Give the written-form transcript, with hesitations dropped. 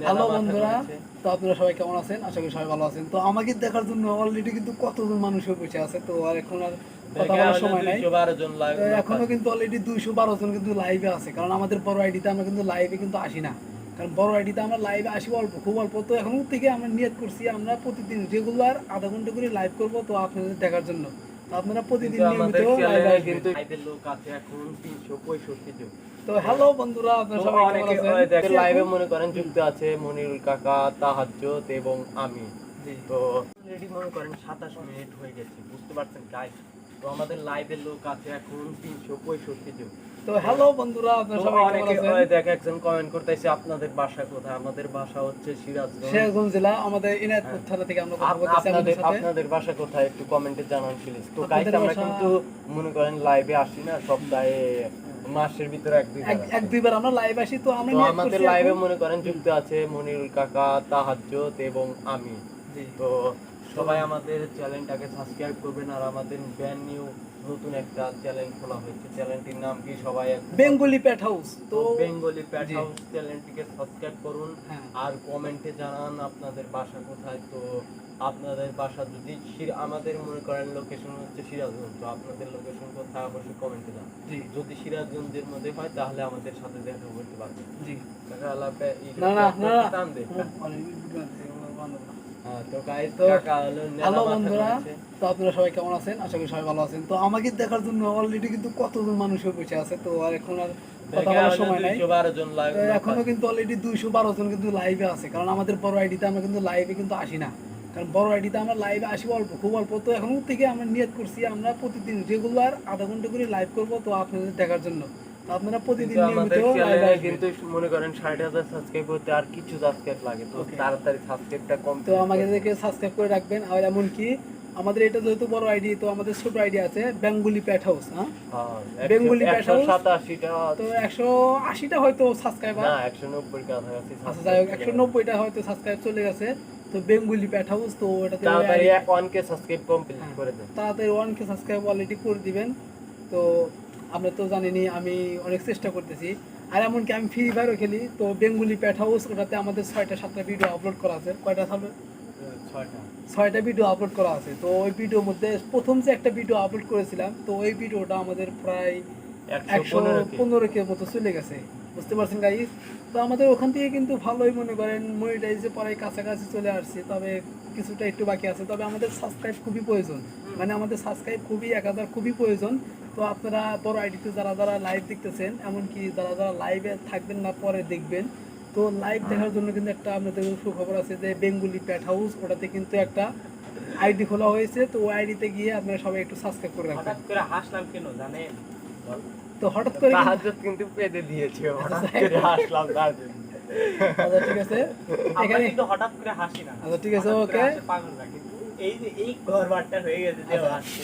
Hello বন্ধুরা, তো আপনারা সবাই কেমন আছেন? আশা করি সবাই ভালো আছেন। তো আমাকে দেখার জন্য অলরেডি কিন্তু কতজন মানুষ বসে আছে। তো আর এখন আর কথা বলার সময় নাই। তো এখনো কিন্তু অলরেডি 212 জন কিন্তু লাইভে আছে, কারণ আমাদের বড় আইডিতে আমরা কিন্তু লাইভে কিন্তু আসি না। কারণ বড় আইডিতে আমরা লাইভে আসি অল্প, খুব অল্প। তো এখন থেকে আমরা নিয়ত করছি আমরা প্রতিদিন রেগুলার আধা ঘন্টা করে লাইভ করব, তো আপনাদের দেখার জন্য। তো আপনারা প্রতিদিন নিয়মিত লাইভে আসবেন। লাইভের লোক আছে এখন 365 জন। তো হ্যালো বন্ধুরা, আপনারা সবাই কেমন আছেন? লাইভে মনে করেন যুক্ত আছে মনিরুল কাকা, তাহাজ্জুদ এবং আমি। তো অলরেডি মনে করেন 27 মিনিট হয়ে গেছে, বুঝতে পারছেন গাইস? তো আমাদের লাইভের লোক আছে এখন 365 জন। তো হ্যালো বন্ধুরা, আপনারা সবাই কেমন আছেন? দেখ একজন কমেন্ট করতেছে আপনাদের বাসা কোথায়? আমাদের বাসা হচ্ছে সিরাজগঞ্জ জেলা, আমাদের ইনায়তপুর থানা থেকে আমরা কথা বলতেছি আপনাদের সাথে। আপনাদের বাসা কোথায় একটু কমেন্টে জানান প্লিজ। তো গাইস আমরা কিন্তু মনে করেন লাইভে আসি না সপ্তাহে, মাসের ভিতরে এক দুইবার আমরা লাইভ আসি। তো আমরা আমাদের লাইভে মনে করেন যুক্ত আছে মনিরুল কাকা, তাহাজ্জুদ এবং আমি। তো সবাই আমাদের চ্যানেলটাকে সাবস্ক্রাইব করবেন। আর আমাদের ব্র্যান্ড নিউ নতুন একটা চ্যানেল খোলা হয়েছে, চ্যানেলটির নাম কি সবাই বেঙ্গলি প্যাট হাউস। তো বেঙ্গলি প্যাট হাউস চ্যানেলটিকে সাবস্ক্রাইব করুন। আর কমেন্টে জানান আপনাদের বাসা কোথায়। তো আপনাদের বাসা যদি আমাদের মনে করেন লোকেশন হচ্ছে সিরাজগঞ্জ, তো আপনাদের লোকেশন কোথায় অবশ্যই কমেন্টে জানান। যদি সিরাজগঞ্জের মধ্যে হয় তাহলে আমাদের সাথে দেখা করতে পারবেন। জি দেখা লাগবে না না না টান দে। তো গাইস হ্যালো বন্ধুরা, তো আপনারা সবাই কেমন আছেন? আশা করি সবাই ভালো আছেন। তো আমাকে দেখার জন্য অলরেডি কিন্তু কতজন মানুষ বসে আছে। তো আর এখন আর কথা বলার সময় নাই। এখনো কিন্তু অলরেডি 212 জন কিন্তু লাইভে আছে, কারণ আমাদের বড় আইডিতে আমরা কিন্তু লাইভে কিন্তু আসি না। কারণ বড় আইডিতে আমরা লাইভে আসি অল্প, খুব অল্প। তো এখন থেকে আমরা নিয়ত করছি আমরা প্রতিদিন রেগুলার আধা ঘন্টা করে লাইভ করব, তো আপনাদের দেখার জন্য। তো আপনারা প্রতিদিন নিয়মিত লাইভে আসবেন। কিন্তু মনে করেন 60,000 সাবস্ক্রাইব করতে আর কিছু সাবস্ক্রাইব লাগে, তো তাড়াতাড়ি সাবস্ক্রাইবটা কম। তো আমাদেরকে সাবস্ক্রাইব করে রাখবেন। আর এমন কি আমাদের এটা যেহেতু বড় আইডি, তো আমাদের ছোট আইডি আছে বেঙ্গলি প্যাট হাউস। হ্যাঁ, বেঙ্গলি প্যাট হাউস। 187টা, তো 180টা হয়তো সাবস্ক্রাইবার, না 190 কা হয়ে গেছে। আচ্ছা যাই হোক 190টা হয়তো সাবস্ক্রাইব চলে গেছে। তো বেঙ্গলি প্যাট হাউস, তো এটাতে তাড়াতাড়ি 1k সাবস্ক্রাইব কমপ্লিট করে দেন। তাড়াতাড়ি 1k সাবস্ক্রাইব অলরেডি করে দিবেন। তো আমরা তো জানেনই আমি অনেক চেষ্টা করতেছি। আর এমনকি আমি ফ্রি ফায়ারও খেলি। তো বেঙ্গলি প্যাট হাউস, ওটাতে আমাদের 6টা-7টা ভিডিও আপলোড করা আছে। কয়টা থাকবে? 6টা ভিডিও আপলোড করা আছে। তো ওই ভিডিওর মধ্যে প্রথম যে একটা ভিডিও আপলোড করেছিলাম, তো ওই ভিডিওটা আমাদের প্রায় 115k মতো চলে গেছে, বুঝতে পারছেন গাইস? তো আমাদের ওখান থেকে কিন্তু ভালোই মনে করেন মনিটাইজে প্রায় কাছাকাছি চলে আসছে, তবে কিছুটা একটু বাকি আছে। তবে আমাদের সাবস্ক্রাইব খুবই প্রয়োজন, মানে আমাদের সাবস্ক্রাইব খুবই 1000 খুবই প্রয়োজন। তো আপনারা বড় আইডিতে যারা যারা লাইভ দেখতেছেন, এমনকি যারা যারা লাইভে থাকবেন না পরে দেখবেন, তো লাইভ দেখার জন্য কিন্তু একটা আপনাদের সুখবর আছে যে বেঙ্গলি প্যাট হাউস, ওটাতে কিন্তু একটা আইডি খোলা হয়েছে। তো ওই আইডিতে গিয়ে আপনারা সবাই একটু সাবস্ক্রাইব করে রাখবেন। হঠাৎ করে হাসলাম কেন জানেন? তো হঠাৎ করে তাহাজ্জুদ কিন্তু পেতে দিয়েছে, হঠাৎ করে হাসলাম তার জন্য। আচ্ছা ঠিক আছে, এখানে কিন্তু হঠাৎ করে হাসি না। আচ্ছা ঠিক আছে, ওকে পাগল লাগে। এই যে এই ঘরবারটা হয়ে গেছে যে হাসি।